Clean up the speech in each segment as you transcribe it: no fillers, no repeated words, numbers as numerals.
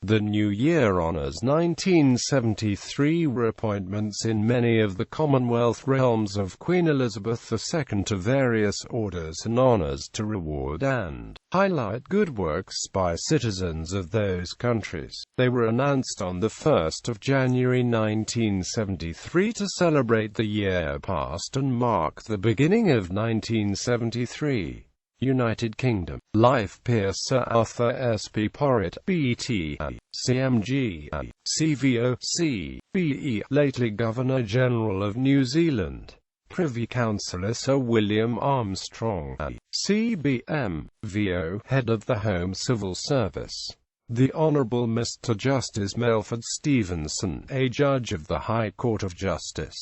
The New Year honours 1973 reappointments in many of the Commonwealth realms of Queen Elizabeth II to various orders and honours to reward and highlight good works by citizens of those countries. They were announced on the 1st of January 1973 to celebrate the year past and mark the beginning of 1973. United Kingdom. Life Peer Sir Arthur S.P. Porritt, B.T., CMG, CVO, B.E., lately Governor-General of New Zealand. Privy Councillor Sir William Armstrong, CBM, VO, Head of the Home Civil Service. The Honourable Mr. Justice Melford Stevenson, a Judge of the High Court of Justice.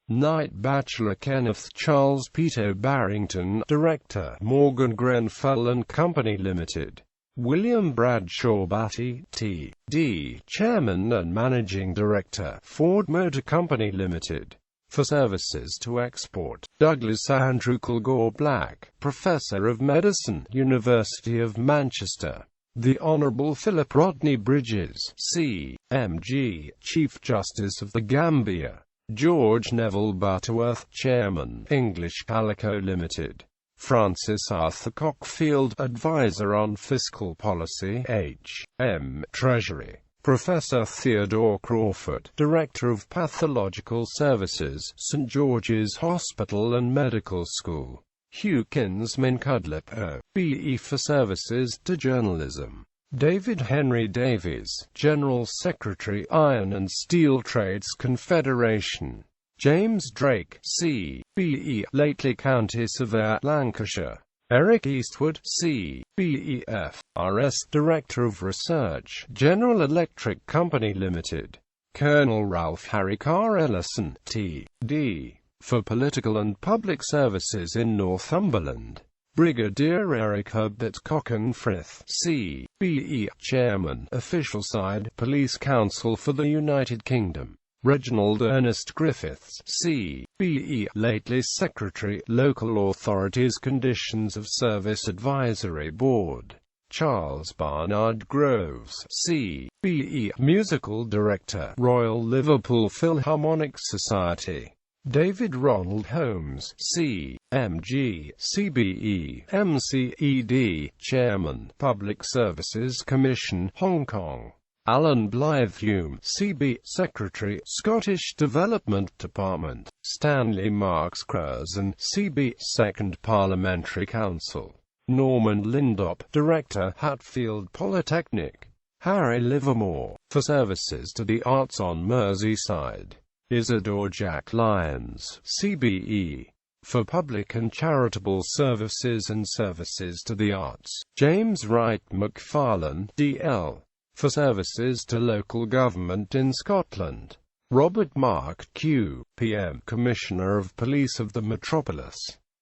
Knight Bachelor Kenneth Charles Peto Barrington, Director, Morgan Grenfell and Company Limited. William Bradshaw Batty, T.D., Chairman and Managing Director, Ford Motor Company Limited. For services to export, Douglas Andrew Kilgore Black, Professor of Medicine, University of Manchester. The Honourable Philip Rodney Bridges, C.M.G., Chief Justice of the Gambia. George Neville Butterworth, Chairman, English Calico Limited. Francis Arthur Cockfield, Advisor on Fiscal Policy, H.M. Treasury. Professor Theodore Crawford, Director of Pathological Services, St George's Hospital and Medical School. Hugh Kinsman Cudlip, O.B.E. for services to journalism. David Henry Davies, General Secretary, Iron and Steel Trades Confederation. James Drake, C.B.E., lately County Surveyor, Lancashire. Eric Eastwood, C.B.E.F., R.S., Director of Research, General Electric Company Limited. Colonel Ralph Harry Carr Ellison, T.D., for political and public services in Northumberland. Brigadier Eric Herbert Cocken Frith, C.B.E., Chairman, Official Side, Police Council for the United Kingdom. Reginald Ernest Griffiths, C.B.E., lately Secretary, Local Authorities Conditions of Service Advisory Board. Charles Barnard Groves, C.B.E., Musical Director, Royal Liverpool Philharmonic Society. David Ronald Holmes, C.M.G., CBE, MCED, Chairman, Public Services Commission, Hong Kong. Alan Blythe-Hume, C.B., Secretary, Scottish Development Department. Stanley Marks Curzon, C.B., Second Parliamentary Council. Norman Lindop, Director, Hatfield Polytechnic. Harry Livermore, for services to the arts on Merseyside. Isidore Jack Lyons, CBE, for public and charitable services and services to the arts. James Wright McFarlane, D.L., for services to local government in Scotland. Robert Mark, Q.P.M., Commissioner of Police of the Metropolis.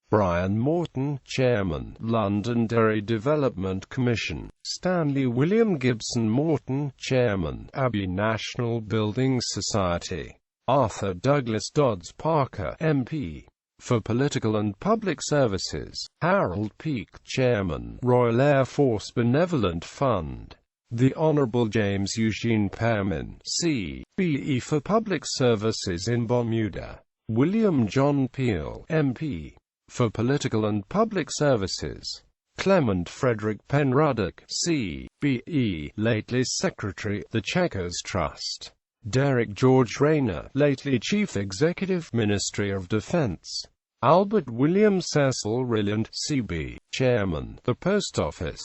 Brian Morton, Chairman, Londonderry Development Commission. Stanley William Gibson Morton, Chairman, Abbey National Building Society. Arthur Douglas Dodds Parker, MP, for political and public services. Harold Peake, Chairman, Royal Air Force Benevolent Fund. The Honourable James Eugene Pearman, C.B.E. for public services in Bermuda. William John Peel, MP, for political and public services. Clement Frederick Penruddock, C.B.E., lately Secretary, the Chequers Trust. Derek George Rayner, lately Chief Executive, Ministry of Defence. Albert William Cecil Rilland, C.B., Chairman, the Post Office.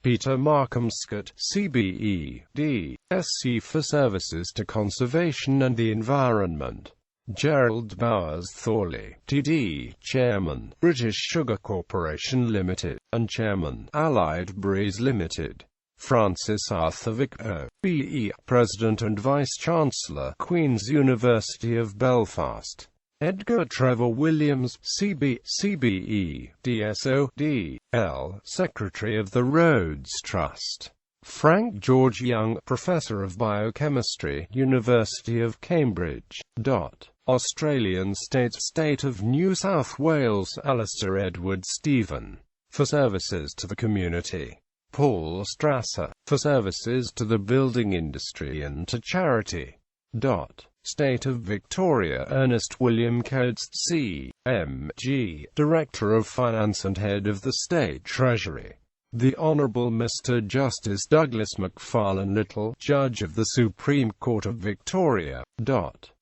Peter Markham Scott, C.B.E., D.Sc. for services to conservation and the environment. Gerald Bowers Thorley, T.D., Chairman, British Sugar Corporation Limited, and Chairman, Allied Breeze Limited. Francis Arthur Vick, O.B.E., President and Vice-Chancellor, Queen's University of Belfast. Edgar Trevor Williams, C.B., CBE, DSO, D.L., Secretary of the Rhodes Trust. Frank George Young, Professor of Biochemistry, University of Cambridge. Australian State of New South Wales, Alistair Edward Stephen, for services to the community. Paul Strasser, for services to the building industry and to charity. State of Victoria Ernest William Coates, C.M.G., Director of Finance and Head of the State Treasury. The Honourable Mr. Justice Douglas Macfarlane Little, Judge of the Supreme Court of Victoria.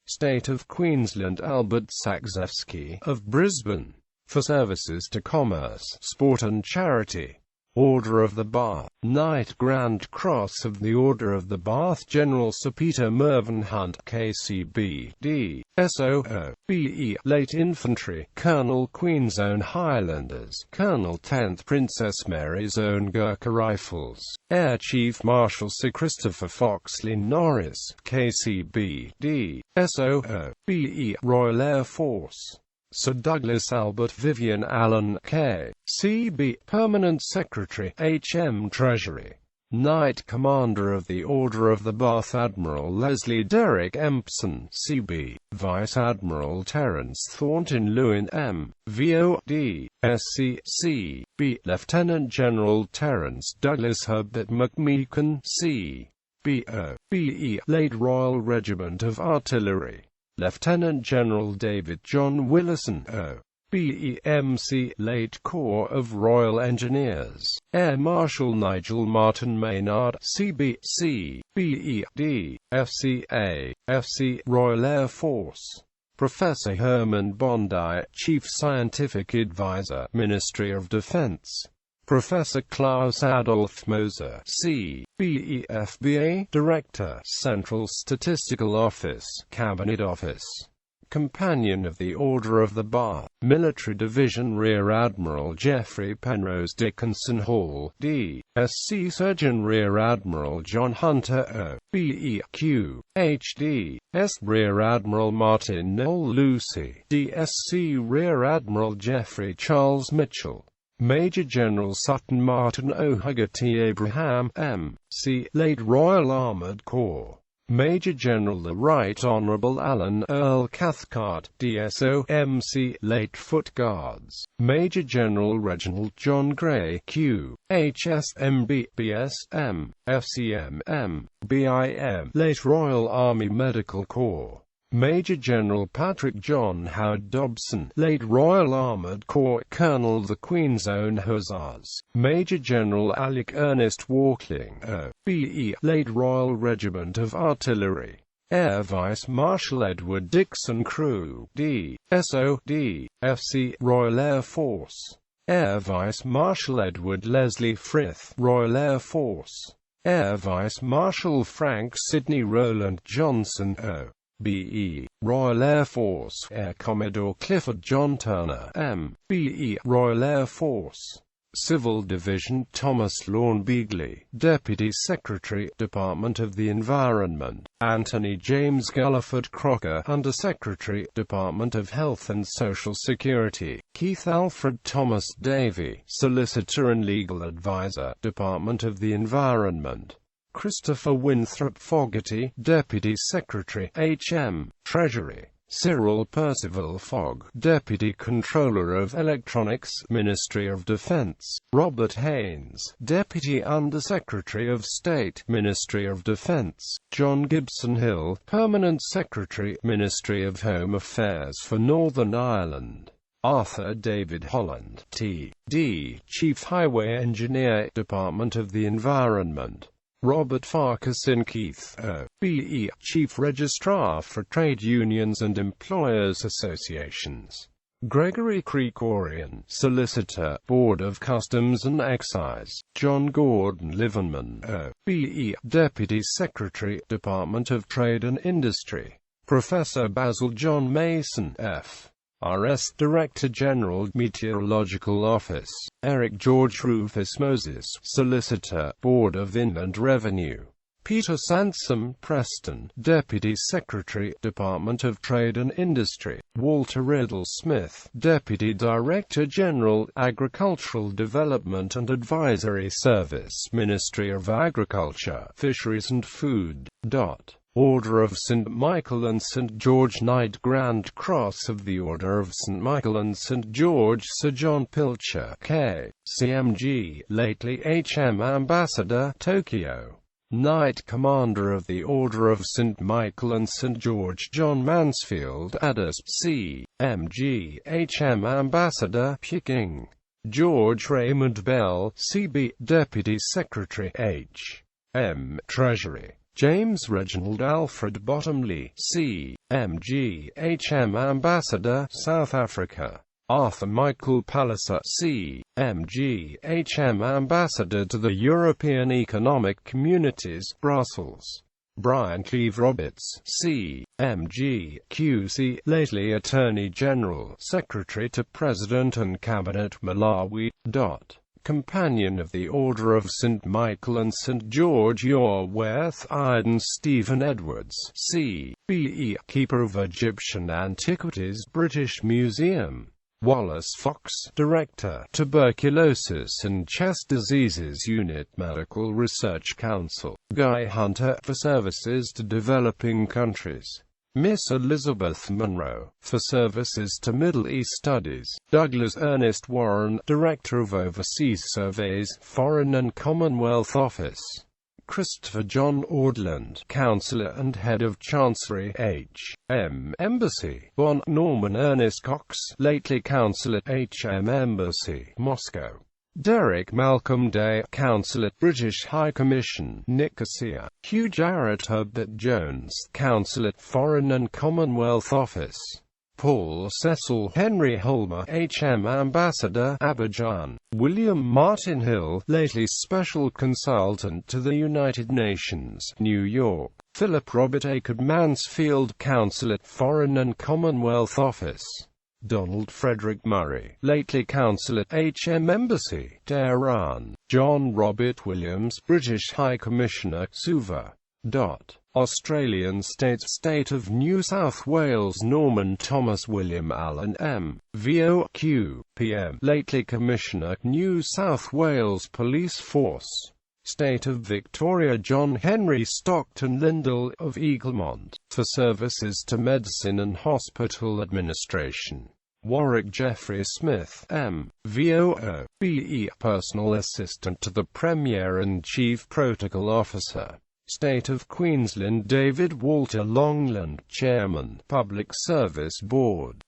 State of Queensland Albert Saczewski, of Brisbane, for services to commerce, sport and charity. Order of the Bath, Knight Grand Cross of the Order of the Bath General Sir Peter Mervyn Hunt, KCB, D. SOO.BE, Late Infantry, Colonel Queen's Own Highlanders, Colonel 10th Princess Mary's Own Gurkha Rifles, Air Chief Marshal Sir Christopher Foxley Norris, KCB, D. SOO.BE, Royal Air Force. Sir Douglas Albert Vivian Allen, K.C.B., Permanent Secretary, H.M. Treasury. Knight Commander of the Order of the Bath Admiral Leslie Derrick Empson, C.B., Vice Admiral Terence Thornton Lewin, M.V.O.D., S.C.C.B., Lieutenant General Terence Douglas Herbert McMeekan, C.B.O.B.E., Late Royal Regiment of Artillery. Lieutenant General David John Willison, O.B.E.M.C., Late Corps of Royal Engineers. Air Marshal Nigel Martin Maynard, C.B.C., B.E.D., F.C.A., F.C., Royal Air Force. Professor Herman Bondi, Chief Scientific Advisor, Ministry of Defense. Professor Klaus Adolf Moser, C.B.E.F.B.A., Director, Central Statistical Office, Cabinet Office. Companion of the Order of the Bath, Military Division Rear Admiral Geoffrey Penrose Dickinson Hall, D.Sc. Surgeon Rear Admiral John Hunter, O.B.E.Q. H.D. S. Rear Admiral Martin Noel Lucy, D.Sc. Rear Admiral Geoffrey Charles Mitchell. Major General Sutton Martin O'Hugerty Abraham, M.C., Late Royal Armoured Corps. Major General the Right Honourable Alan Earl Cathcart, DSO, M.C., Late Foot Guards. Major General Reginald John Gray, Q. HSMB, BSM, FCM, BIM, Late Royal Army Medical Corps. Major General Patrick John Howard Dobson, Late Royal Armoured Corps Colonel the Queen's Own Hussars. Major General Alec Ernest Walkling, O.B.E., Late Royal Regiment of Artillery. Air Vice Marshal Edward Dixon Crew, D.S.O.D., F.C., Royal Air Force. Air Vice Marshal Edward Leslie Frith, Royal Air Force. Air Vice Marshal Frank Sidney Rowland Johnson, O.B.E., Royal Air Force. Air Commodore Clifford John Turner, M.B.E., Royal Air Force. Civil Division Thomas Lorne Beagley, Deputy Secretary, Department of the Environment. Anthony James Gulliford Crocker, Under Secretary, Department of Health and Social Security. Keith Alfred Thomas Davey, Solicitor and Legal Advisor, Department of the Environment. Christopher Winthrop Fogarty, Deputy Secretary, H.M. Treasury. Cyril Percival Fogg, Deputy Controller of Electronics, Ministry of Defense. Robert Haynes, Deputy Under-Secretary of State, Ministry of Defense. John Gibson Hill, Permanent Secretary, Ministry of Home Affairs for Northern Ireland. Arthur David Holland, T.D., Chief Highway Engineer, Department of the Environment. Robert Farquharson Keith, O.B.E., Chief Registrar for Trade Unions and Employers Associations. Gregory Krikorian, Solicitor, Board of Customs and Excise. John Gordon Liverman, O.B.E., Deputy Secretary, Department of Trade and Industry. Professor Basil John Mason, F.R.S. Director General, Meteorological Office. Eric George Rufus Moses, Solicitor, Board of Inland Revenue. Peter Sansom Preston, Deputy Secretary, Department of Trade and Industry. Walter Riddle Smith, Deputy Director General, Agricultural Development and Advisory Service, Ministry of Agriculture, Fisheries and Food. Order of St. Michael and St. George Knight, Grand Cross of the Order of St. Michael and St. George, Sir John Pilcher, K.C.M.G., lately H.M. Ambassador, Tokyo. Knight Commander of the Order of St. Michael and St. George, John Mansfield, Addis, C.M.G., H.M. Ambassador, Peking. George Raymond Bell, C.B., Deputy Secretary, H.M. Treasury. James Reginald Alfred Bottomley, C.M.G., H.M. Ambassador, South Africa. Arthur Michael Palliser, C.M.G., H.M. Ambassador to the European Economic Communities, Brussels. Brian Cleave Roberts, C.M.G., Q.C., lately Attorney General, Secretary to President and Cabinet, Malawi. Companion of the Order of St. Michael and St. George, Yorwerth Iden Stephen Edwards, C.B.E., Keeper of Egyptian Antiquities, British Museum. Wallace Fox, Director, Tuberculosis and Chest Diseases Unit, Medical Research Council. Guy Hunter, for Services to Developing Countries. Miss Elizabeth Monroe, for Services to Middle East Studies. Douglas Ernest Warren, Director of Overseas Surveys, Foreign and Commonwealth Office. Christopher John Ordland, Councillor and Head of Chancery, H.M. Embassy, Bonn. Norman Ernest Cox, lately Councillor, H.M. Embassy, Moscow. Derek Malcolm Day, Councillor, British High Commission, Nicosia. Hugh Jarrett Herbert Jones, Councillor, Foreign and Commonwealth Office. Paul Cecil Henry Holmer, H.M. Ambassador, Abidjan. William Martin Hill, lately Special Consultant to the United Nations, New York. Philip Robert Akard Mansfield, Councillor, Foreign and Commonwealth Office. Donald Frederick Murray, lately Councillor, H.M. Embassy, Tehran. John Robert Williams, British High Commissioner, Suva. Australian States, State of New South Wales. Norman Thomas William Allen, M.VOQ, PM, lately Commissioner, New South Wales Police Force. State of Victoria. John Henry Stockton Lindell, of Eaglemont, for Services to Medicine and Hospital Administration. Warwick Geoffrey Smith, M.VOO, BE, Personal Assistant to the Premier and Chief Protocol Officer. State of Queensland. David Walter Longland, Chairman, Public Service Board.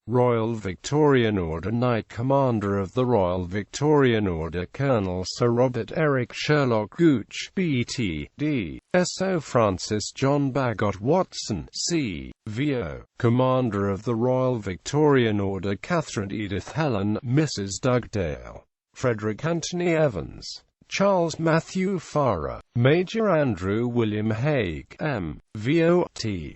Royal Victorian Order Knight Commander of the Royal Victorian Order Colonel Sir Robert Eric Sherlock Gooch, B.T.D. S.O. Francis John Bagot Watson, C.V.O. Commander of the Royal Victorian Order Catherine Edith Helen, Mrs. Dugdale. Frederick Anthony Evans. Charles Matthew Farrer, Major Andrew William Haig, M.VOT.D.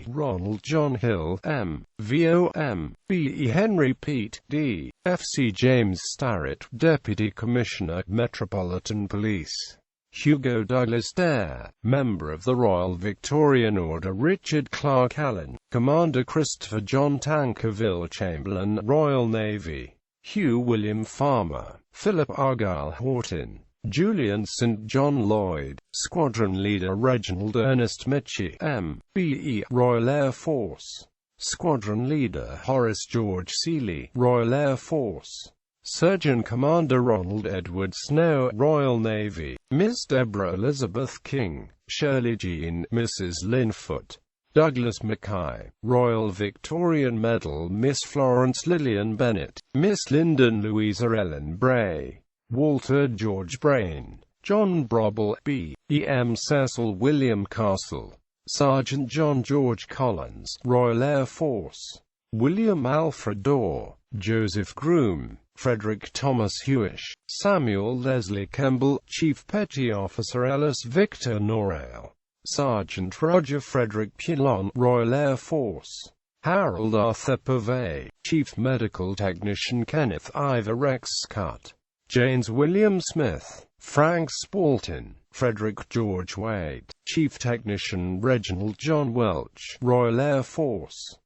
Ronald John Hill, M.VOM. B.E. Henry Pete, D. F.C. James Starrett, Deputy Commissioner, Metropolitan Police. Hugo Douglas Dare, Member of the Royal Victorian Order. Richard Clark Allen, Commander. Christopher John Tankerville Chamberlain, Royal Navy. Hugh William Farmer, Philip Argyle Horton, Julian St. John Lloyd, Squadron Leader Reginald Ernest Mitchie, M.B.E. Royal Air Force. Squadron Leader Horace George Seeley, Royal Air Force. Surgeon Commander Ronald Edward Snow, Royal Navy. Miss Deborah Elizabeth King, Shirley Jean, Mrs. Linfoot. Douglas Mackay, Royal Victorian Medal. Miss Florence Lillian Bennett, Miss Lyndon Louisa Ellen Bray, Walter George Brain, John Brobble, B.E.M. Cecil William Castle, Sergeant John George Collins, Royal Air Force. William Alfred Dorr, Joseph Groom, Frederick Thomas Hewish, Samuel Leslie Kemble, Chief Petty Officer Ellis Victor Norrell. Sergeant Roger Frederick Pilon, Royal Air Force. Harold Arthur Purvey, Chief Medical Technician Kenneth Ivor Rex Scott. James William Smith, Frank Spalton, Frederick George Wade, Chief Technician Reginald John Welch, Royal Air Force.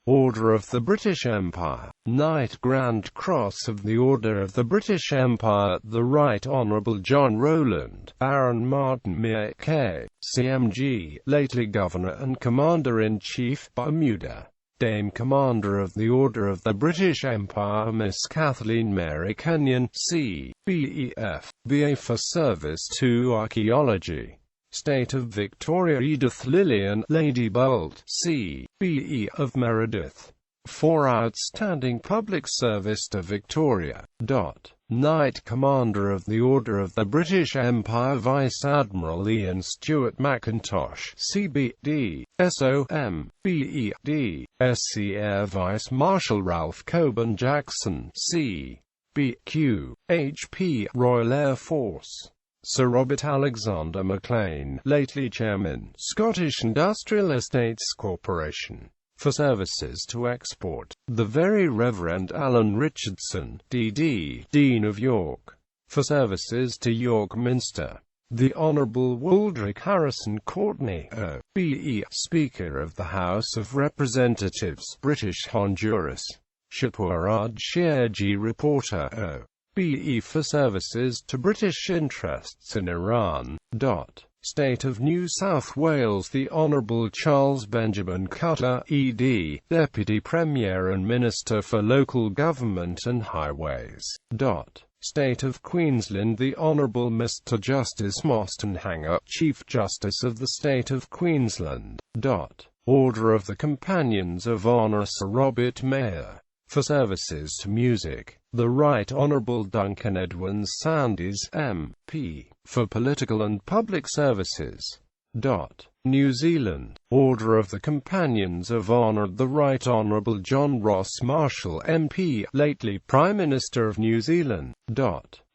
Order of the British Empire, Knight Grand Cross of the Order of the British Empire, the Right Honourable John Rowland, Baron Martin Mere K. CMG, lately Governor and Commander-in-Chief, Bermuda. Dame Commander of the Order of the British Empire Miss Kathleen Mary Kenyon, C.B.E.F. B.A. for service to archaeology. State of Victoria Edith Lillian, Lady Bolt, C.B.E. of Meredith. For outstanding public service to Victoria. Knight Commander of the Order of the British Empire Vice Admiral Ian Stuart Mackintosh, C.B.D. S.O.M. B.E.D. S.C. Air Vice Marshal Ralph Coburn Jackson, C.B.Q. H.P. Royal Air Force. Sir Robert Alexander Maclean, lately Chairman, Scottish Industrial Estates Corporation. For services to export, the Very Reverend Alan Richardson, D.D., Dean of York. For services to York Minster, the Honourable Waldrick Harrison Courtney, O.B.E., Speaker of the House of Representatives, British Honduras. Shapurad Sherji, Reporter, O.B.E. for services to British interests in Iran. State of New South Wales the Honourable Charles Benjamin Cutler, ED, Deputy Premier and Minister for Local Government and Highways. State of Queensland the Honourable Mr Justice Mostyn Hanger, Chief Justice of the State of Queensland. Order of the Companions of Honour Sir Robert Mayer. For services to music, the Right Honourable Duncan Edwin Sandys, MP. For political and public services. New Zealand, Order of the Companions of Honour the Right Honourable John Ross Marshall, MP, lately Prime Minister of New Zealand.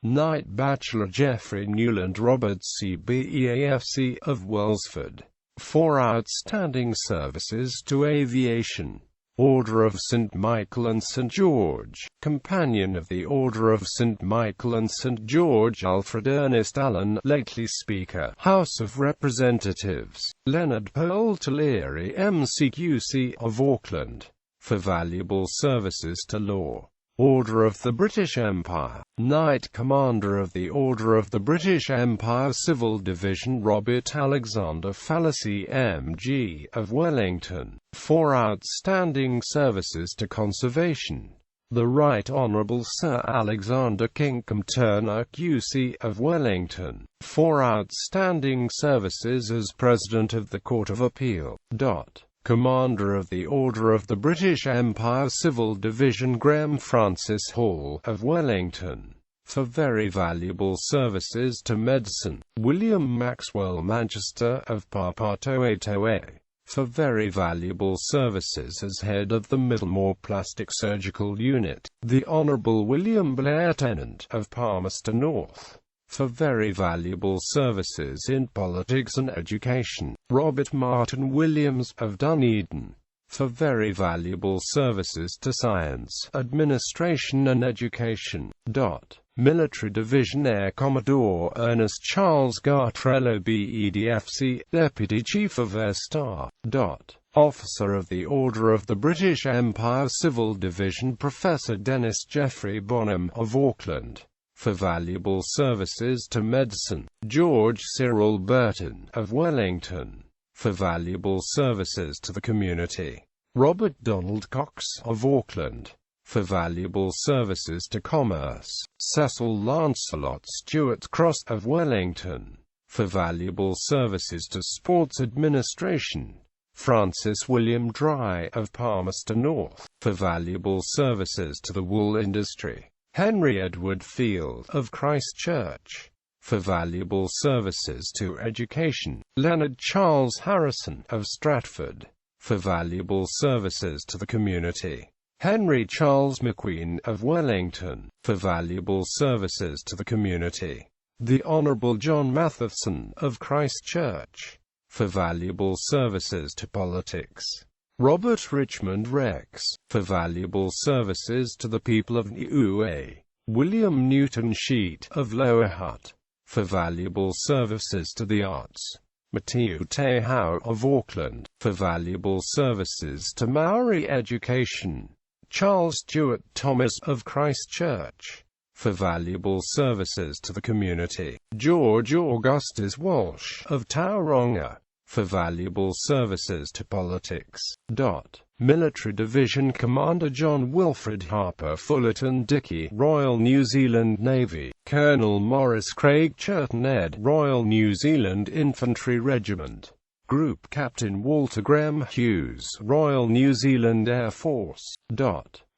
Knight Bachelor Geoffrey Newland Roberts CBEAFC of Welsford. For outstanding services to aviation. Order of St. Michael and St. George, Companion of the Order of St. Michael and St. George Alfred Ernest Allen, lately Speaker, House of Representatives, Leonard Pearl Tuliri MCQC of Auckland. For valuable services to law. Order of the British Empire, Knight Commander of the Order of the British Empire Civil Division Robert Alexander Fallacy M.G. of Wellington. For outstanding services to conservation. The Right Honourable Sir Alexander Kinkham Turner QC of Wellington. For outstanding services as President of the Court of Appeal. Commander of the Order of the British Empire Civil Division Graham Francis Hall of Wellington. For very valuable services to medicine, William Maxwell Manchester of Papatoetoe. For very valuable services as head of the Middlemore Plastic Surgical Unit, the Honourable William Blair Tennant of Palmerston North. For very valuable services in politics and education, Robert Martin Williams of Dunedin. For very valuable services to science, administration and education. Military Division Air Commodore Ernest Charles Gartrello BEDFC, Deputy Chief of Air Staff. Officer of the Order of the British Empire Civil Division Professor Dennis Jeffrey Bonham of Auckland. For valuable services to medicine, George Cyril Burton of Wellington. For valuable services to the community, Robert Donald Cox of Auckland. For valuable services to commerce, Cecil Lancelot Stewart Cross of Wellington. For valuable services to sports administration, Francis William Dry of Palmerston North. For valuable services to the wool industry, Henry Edward Field of Christchurch. For valuable services to education, Leonard Charles Harrison of Stratford. For valuable services to the community, Henry Charles McQueen of Wellington. For valuable services to the community, the Honourable John Matheson of Christchurch. For valuable services to politics, Robert Richmond Rex. For valuable services to the people of Niue, William Newton Sheet of Lower Hutt. For valuable services to the arts, Matiu Te Hau of Auckland, for valuable services to Maori education. Charles Stewart Thomas of Christchurch, for valuable services to the community. George Augustus Walsh of Tauranga, for valuable services to politics. Military Division Commander John Wilfred Harper Fullerton Dickey, Royal New Zealand Navy. Colonel Maurice Craig Churton Ed, Royal New Zealand Infantry Regiment. Group Captain Walter Graham Hughes, Royal New Zealand Air Force.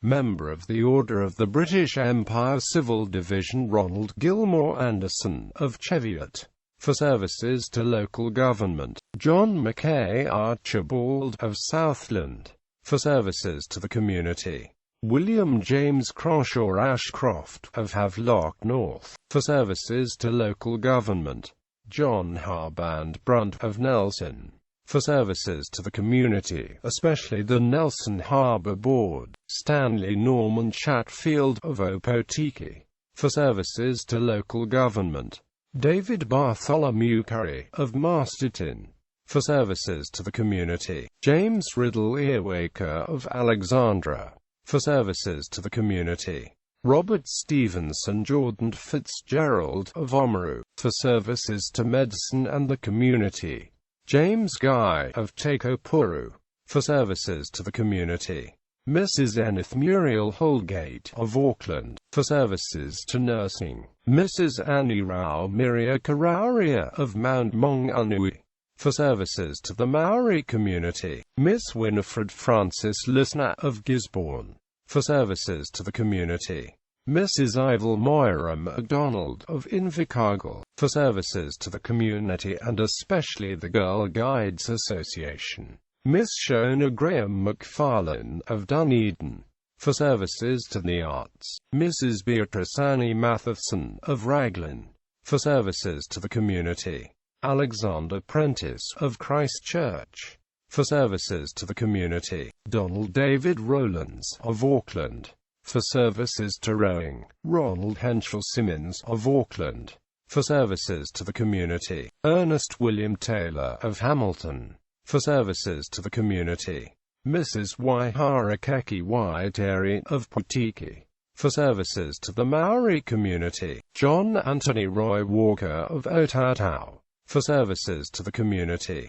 Member of the Order of the British Empire Civil Division Ronald Gilmore Anderson of Cheviot, for services to local government. John Mackay Archibald of Southland, for services to the community. William James Croshaw Ashcroft of Havelock North, for services to local government. John Harband Brunt of Nelson, for services to the community, especially the Nelson Harbour Board. Stanley Norman Chatfield of Opotiki, for services to local government. David Bartholomew Curry of Masterton, for services to the community. James Riddle Earwaker of Alexandra, for services to the community. Robert Stevenson Jordan Fitzgerald of Oamaru, for services to medicine and the community. James Guy of Takopuru, for services to the community. Mrs. Enith Muriel Holgate of Auckland, for services to nursing. Mrs. Annie Rao Miria Karauria of Mount Maunganui, for services to the Maori community. Miss Winifred Frances Lisner of Gisborne, for services to the community. Mrs. Ivel Moira MacDonald of Invercargill, for services to the community and especially the Girl Guides Association. Miss Shona Graham McFarlane of Dunedin, for services to the arts. Mrs. Beatrice Annie Matheson of Raglan, for services to the community. Alexander Prentice of Christchurch, for services to the community. Donald David Rowlands of Auckland, for services to rowing. Ronald Henschel Simmons of Auckland, for services to the community. Ernest William Taylor of Hamilton, for services to the community. Mrs. Waihara Keki Waiteri of Putiki, for services to the Maori community. John Anthony Roy Walker of Otatau, for services to the community.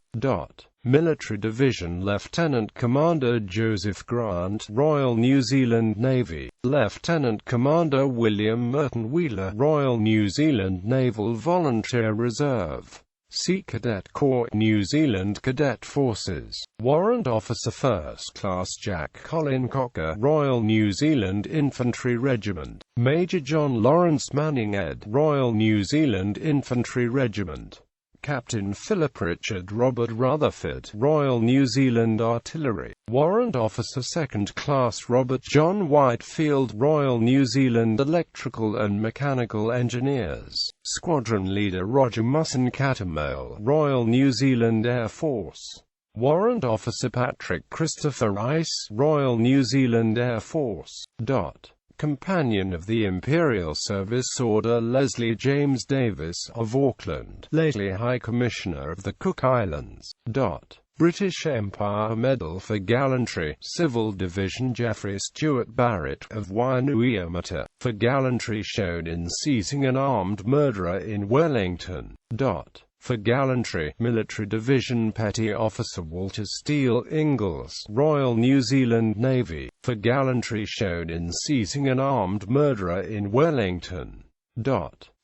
Military Division Lieutenant Commander Joseph Grant, Royal New Zealand Navy. Lieutenant Commander William Merton Wheeler, Royal New Zealand Naval Volunteer Reserve. Sea Cadet Corps, New Zealand Cadet Forces. Warrant Officer First Class Jack Colin Cocker, Royal New Zealand Infantry Regiment. Major John Lawrence Manning Ed, Royal New Zealand Infantry Regiment. Captain Philip Richard Robert Rutherford, Royal New Zealand Artillery. Warrant Officer Second Class Robert John Whitefield, Royal New Zealand Electrical and Mechanical Engineers. Squadron Leader Roger Musson Catamale, Royal New Zealand Air Force. Warrant Officer Patrick Christopher Rice, Royal New Zealand Air Force. Companion of the Imperial Service Order Leslie James Davis of Auckland, lately High Commissioner of the Cook Islands. British Empire Medal for Gallantry, Civil Division Geoffrey Stewart Barrett of Wainuiomata, for gallantry shown in seizing an armed murderer in Wellington. For gallantry, Military Division Petty Officer Walter Steele Ingalls, Royal New Zealand Navy, for gallantry shown in seizing an armed murderer in Wellington.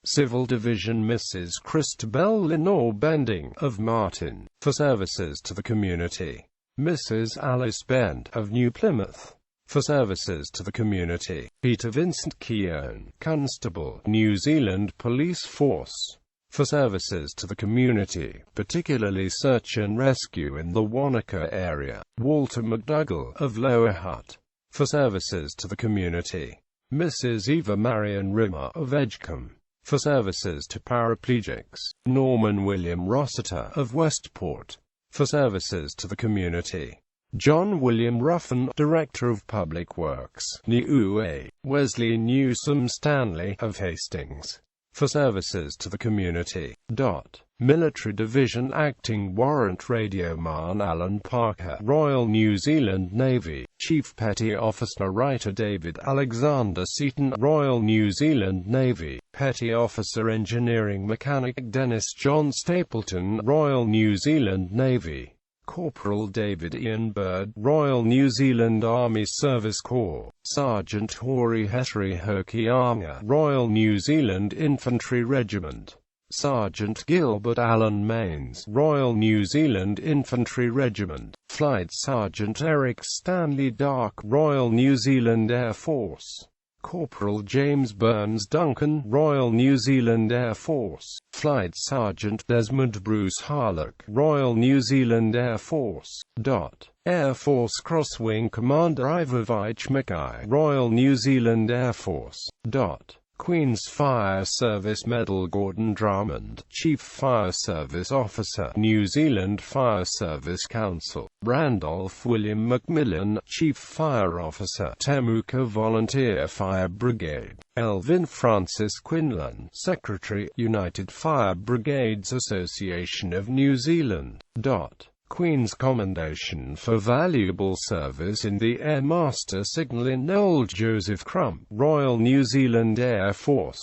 Civil Division Mrs. Christabel Lenore Bending of Martin, for services to the community. Mrs. Alice Bent of New Plymouth, for services to the community. Peter Vincent Keown, Constable, New Zealand Police Force, for services to the community, particularly search and rescue in the Wanaka area. Walter McDougall of Lower Hutt, for services to the community. Mrs. Eva Marion Rimmer of Edgecombe, for services to paraplegics. Norman William Rossiter of Westport, for services to the community. John William Ruffin, Director of Public Works, Niue. Wesley Newsom Stanley of Hastings, for services to the community. Military Division Acting Warrant Radioman Alan Parker, Royal New Zealand Navy, Chief Petty Officer Writer David Alexander Seaton, Royal New Zealand Navy, Petty Officer Engineering Mechanic Dennis John Stapleton, Royal New Zealand Navy, Corporal David Ian Bird, Royal New Zealand Army Service Corps, Sergeant Hori Hetri Hokianga, Royal New Zealand Infantry Regiment, Sergeant Gilbert Allen Mains, Royal New Zealand Infantry Regiment, Flight Sergeant Eric Stanley Dark, Royal New Zealand Air Force, Corporal James Burns Duncan, Royal New Zealand Air Force, Flight Sergeant Desmond Bruce Harlock, Royal New Zealand Air Force. Air Force Crosswing Commander Ivovich Mackay, Royal New Zealand Air Force. Queen's Fire Service Medal Gordon Drummond, Chief Fire Service Officer, New Zealand Fire Service Council, Randolph William Macmillan, Chief Fire Officer, Temuka Volunteer Fire Brigade, Elvin Francis Quinlan, Secretary, United Fire Brigades Association of New Zealand. Queen's Commendation for Valuable Service in the Air Master Signal in Old Joseph Crump, Royal New Zealand Air Force.